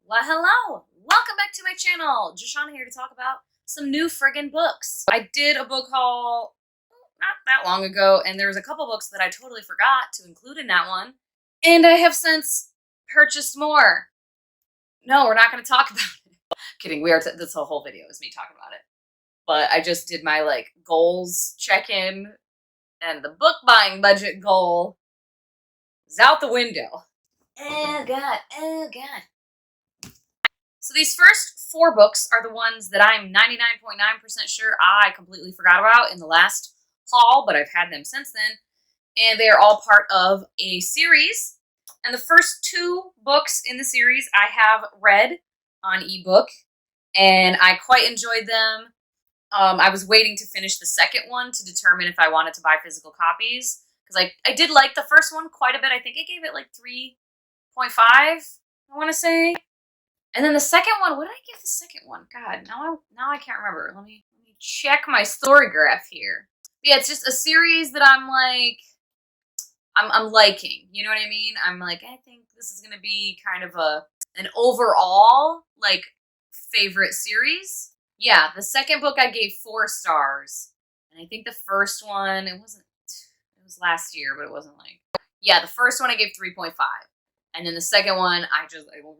Well, hello! Welcome back to my channel! Joshana here to talk about some new friggin' books. I did a book haul not that long ago, and there was a couple books that I totally forgot to include in that one, and I have since purchased more. No, we're not going to talk about it. Kidding, this whole video is me talking about it. But I just did my, goals check-in, and the book buying budget goal is out the window. Oh god, oh god. So these first 4 books are the ones that I'm 99.9% sure I completely forgot about in the last haul, but I've had them since then. And they are all part of a series. And the first 2 books in the series I have read on ebook, and I quite enjoyed them. I was waiting to finish the second one to determine if I wanted to buy physical copies, because I did like the first one quite a bit. I think I gave it like 3.5, I want to say. And then the second one, what did I give the second one? God, now I can't remember. Let me check my story graph here. Yeah, it's just a series that I'm liking. You know what I mean? I'm like, I think this is gonna be kind of an overall favorite series. Yeah, the second book I gave 4 stars, and I think the first one it was last year, but it wasn't the first one I gave 3.5. And then the second one, I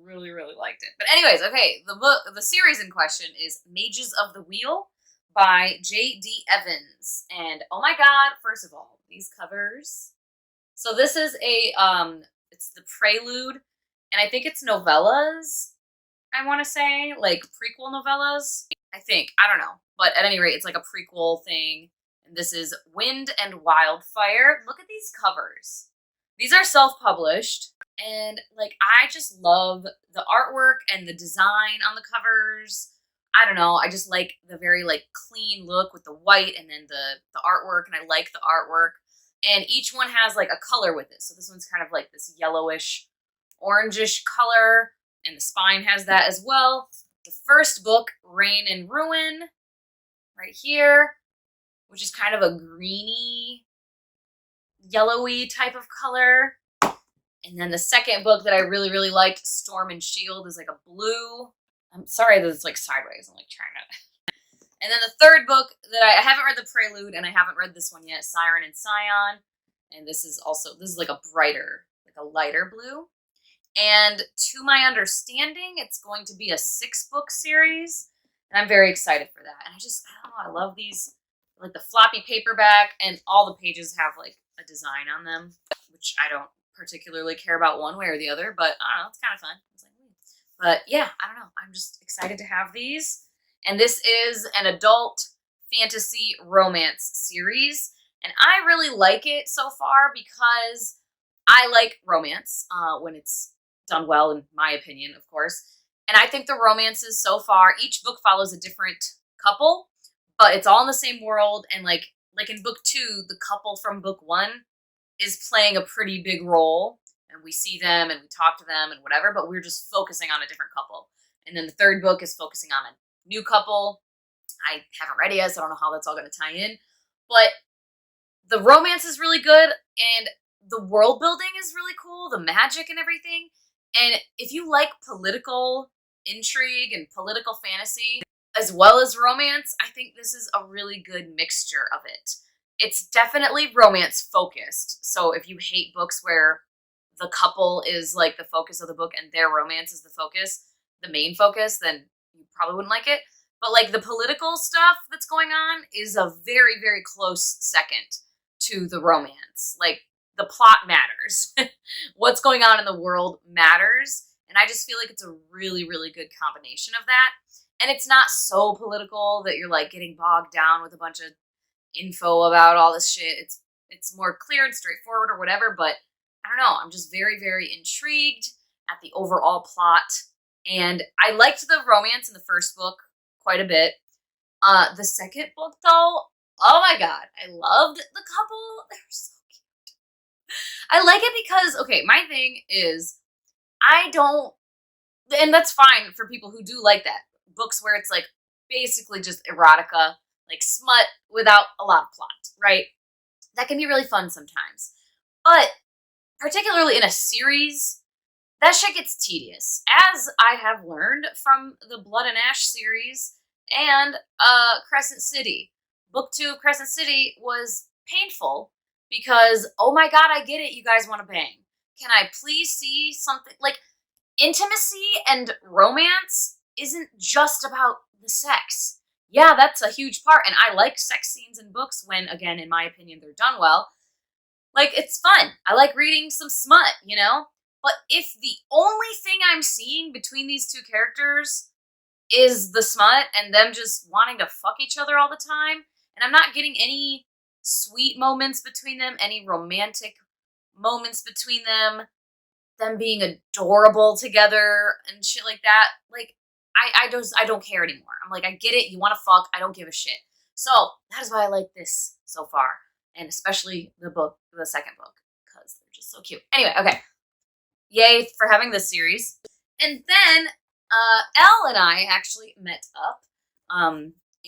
really, really liked it. But anyways, okay, the series in question is Mages of the Wheel by J.D. Evans. And oh my god, first of all, these covers. So this is it's the prelude, and I think it's novellas, I want to say, like prequel novellas, I think. I don't know. But at any rate, it's like a prequel thing. And this is Wind and Wildfire. Look at these covers. These are self-published. And, I just love the artwork and the design on the covers. I don't know. I just like the very, clean look with the white and then the artwork. And I like the artwork. And each one has, a color with it. So this one's kind of like this yellowish, orangish color. And the spine has that as well. The first book, Rain and Ruin, right here, which is kind of a greeny, yellowy type of color. And then the second book that I really, really liked, Storm and Shield, is like a blue. I'm sorry that it's sideways. I'm trying to. And then the third book that I haven't read the prelude, and I haven't read this one yet, Siren and Scion. And this is a brighter, a lighter blue. And to my understanding, it's going to be a 6-book series. And I'm very excited for that. And I don't know, I love these, the floppy paperback, and all the pages have a design on them, which I don't particularly care about one way or the other, but I don't know, it's kind of fun. But yeah, I don't know. I'm just excited to have these. And this is an adult fantasy romance series, and I really like it so far because I like romance when it's done well, in my opinion, of course. And I think the romances so far, each book follows a different couple, but it's all in the same world. And like in book 2, the couple from book 1 is playing a pretty big role, and we see them and we talk to them and whatever, but we're just focusing on a different couple. And then the third book is focusing on a new couple. I haven't read it yet, so I don't know how that's all going to tie in. But the romance is really good, and the world building is really cool, the magic and everything. And if you like political intrigue and political fantasy, as well as romance, I think this is a really good mixture of it. It's definitely romance focused. So if you hate books where the couple is the focus of the book and their romance is the main focus, then you probably wouldn't like it. But the political stuff that's going on is a very, very close second to the romance. The plot matters. What's going on in the world matters. And I just feel like it's a really, really good combination of that. And it's not so political that you're getting bogged down with a bunch of info about all this shit. It's more clear and straightforward or whatever, but I don't know. I'm just very, very intrigued at the overall plot. And I liked the romance in the first book quite a bit. The second book, though, oh my god, I loved the couple. They're so cute. I like it because, okay, my thing is, and that's fine for people who do like that. Books where it's basically just erotica, smut without a lot of plot, right? That can be really fun sometimes. But particularly in a series, that shit gets tedious, as I have learned from the Blood and Ash series and Crescent City. Book 2 of Crescent City was painful because, oh my god, I get it, you guys want to bang. Can I please see something? Like, intimacy and romance isn't just about the sex. Yeah, that's a huge part, and I like sex scenes in books when, again, in my opinion, they're done well. Like, it's fun. I like reading some smut, you know? But if the only thing I'm seeing between these two characters is the smut and them just wanting to fuck each other all the time, and I'm not getting any sweet moments between them, any romantic moments between them being adorable together and shit like that, like, I don't care anymore. I'm like, I get it, you want to fuck, I don't give a shit. So that is why I like this so far, and especially the second book, because they're just so cute. Anyway, okay, yay for having this series. And then Elle and I actually met up,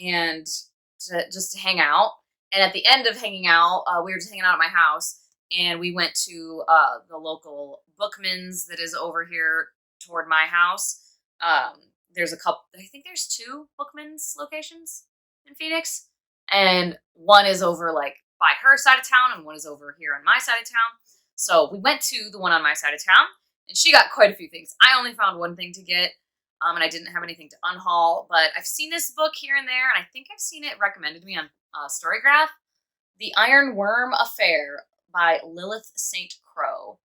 and just to hang out. And at the end of hanging out, we were just hanging out at my house, and we went to the local Bookman's that is over here toward my house. There's a couple, I think there's 2 Bookman's locations in Phoenix, and one is over like by her side of town, and one is over here on my side of town. So we went to the one on my side of town, and she got quite a few things. I only found one thing to get, and I didn't have anything to unhaul, but I've seen this book here and there, and I think I've seen it recommended to me on Storygraph. The Iron Worm Affair by Lilith St. Crow,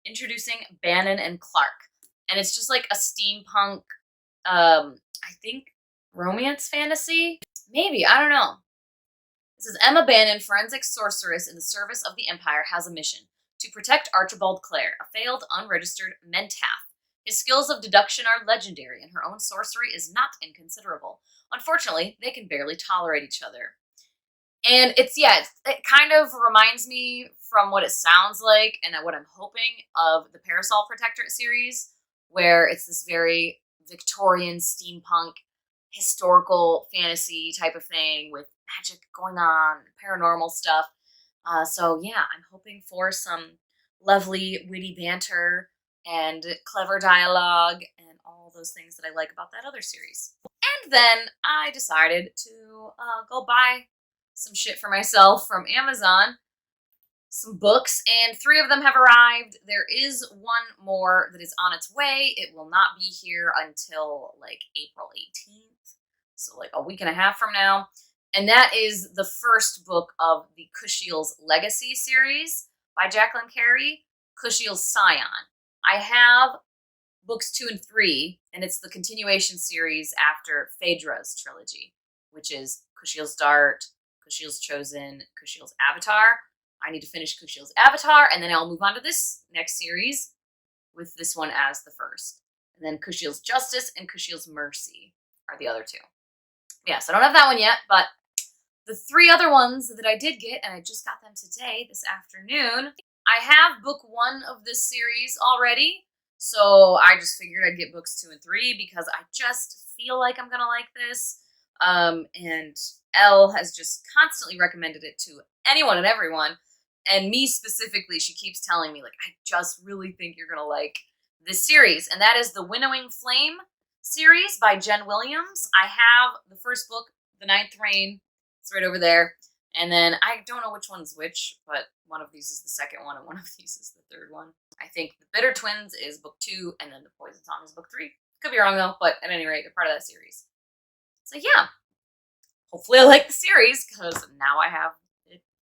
introducing Bannon and Clark. And it's just like a steampunk, I think, romance fantasy? Maybe, I don't know. It says, Emma Bannon, forensic sorceress in the service of the Empire, has a mission: to protect Archibald Clare, a failed, unregistered mentalist. His skills of deduction are legendary, and her own sorcery is not inconsiderable. Unfortunately, they can barely tolerate each other. And it kind of reminds me from what it sounds like and what I'm hoping of the Parasol Protectorate series, where it's this very Victorian steampunk historical fantasy type of thing with magic going on, paranormal stuff. So yeah, I'm hoping for some lovely witty banter and clever dialogue and all those things that I like about that other series. And then I decided to go buy some shit for myself from Amazon, some books, and 3 of them have arrived. There is one more that is on its way. It will not be here until like April 18th, so like a week and a half from now. And that is the first book of the Kushiel's Legacy series by Jacqueline Carey, Kushiel's Scion. I have books 2 and 3, and it's the continuation series after Phaedra's trilogy, which is Kushiel's Dart, Kushiel's Chosen, Kushiel's Avatar. I need to finish Kushiel's Avatar, and then I'll move on to this next series with this one as the first. And then Kushiel's Justice and Kushiel's Mercy are the other 2. Yeah, so I don't have that one yet, but the 3 other ones that I did get, and I just got them today, this afternoon, I have book 1 of this series already, so I just figured I'd get books 2 and 3 because I just feel like I'm gonna like this. And Elle has just constantly recommended it to anyone and everyone, and me specifically. She keeps telling me, like, I just really think you're gonna like this series, and that is the Winnowing Flame series by Jen Williams. I have the first book, The Ninth Reign. It's right over there. And then I don't know which one's which, but one of these is the second one and one of these is the third one. I think The Bitter Twins is book 2 and then The Poison Song is book 3. Could be wrong though, but at any rate, they're part of that series. So yeah, hopefully I like the series because now I have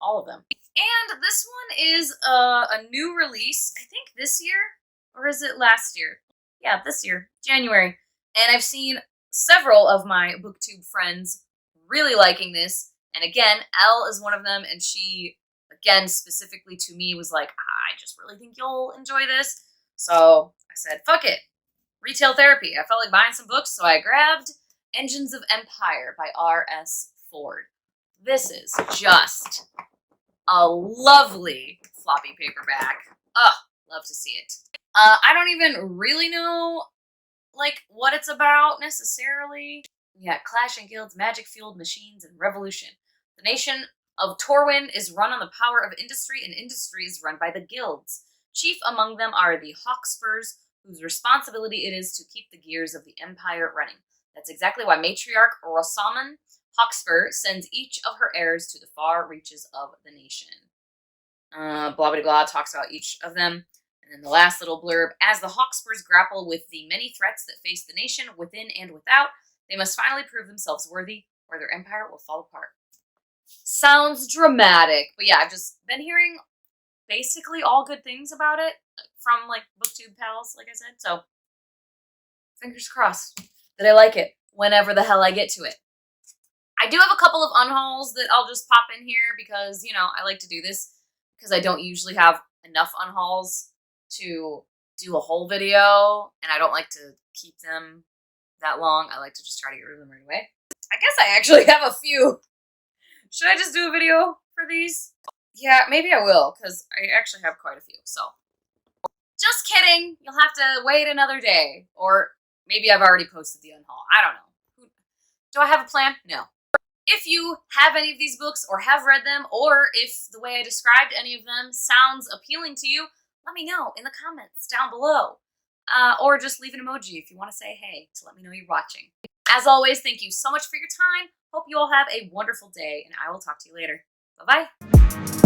all of them. And this one is a new release, I think this year, or is it last year? Yeah, this year, January. And I've seen several of my booktube friends really liking this. And again, Elle is one of them, and she, again, specifically to me, was like, I just really think you'll enjoy this. So I said, fuck it. Retail therapy. I felt like buying some books, so I grabbed Engines of Empire by R.S. Ford. This is just a lovely floppy paperback. Ugh, love to see it. I don't even really know, like, what it's about necessarily. Yeah, clashing guilds, magic-fueled machines, and revolution. The nation of Torwin is run on the power of industry, and industry is run by the guilds. Chief among them are the Hawkspurs, whose responsibility it is to keep the gears of the empire running. That's exactly why matriarch Rosamund Hawkspur sends each of her heirs to the far reaches of the nation. Blah, blah, blah, talks about each of them. And then the last little blurb, as the Hawkspurs grapple with the many threats that face the nation within and without, they must finally prove themselves worthy, or their empire will fall apart. Sounds dramatic, but yeah, I've just been hearing basically all good things about it from like BookTube pals, like I said, so fingers crossed that I like it whenever the hell I get to it. I do have a couple of unhauls that I'll just pop in here because, you know, I like to do this because I don't usually have enough unhauls to do a whole video, and I don't like to keep them that long. I like to just try to get rid of them right away. I guess I actually have a few. Should I just do a video for these? Yeah, maybe I will, because I actually have quite a few, so. Just kidding. You'll have to wait another day. Or maybe I've already posted the unhaul. I don't know. Do I have a plan? No. If you have any of these books or have read them, or if the way I described any of them sounds appealing to you, let me know in the comments down below. Or just leave an emoji if you want to say hey to let me know you're watching. As always, thank you so much for your time. Hope you all have a wonderful day, and I will talk to you later. Bye-bye.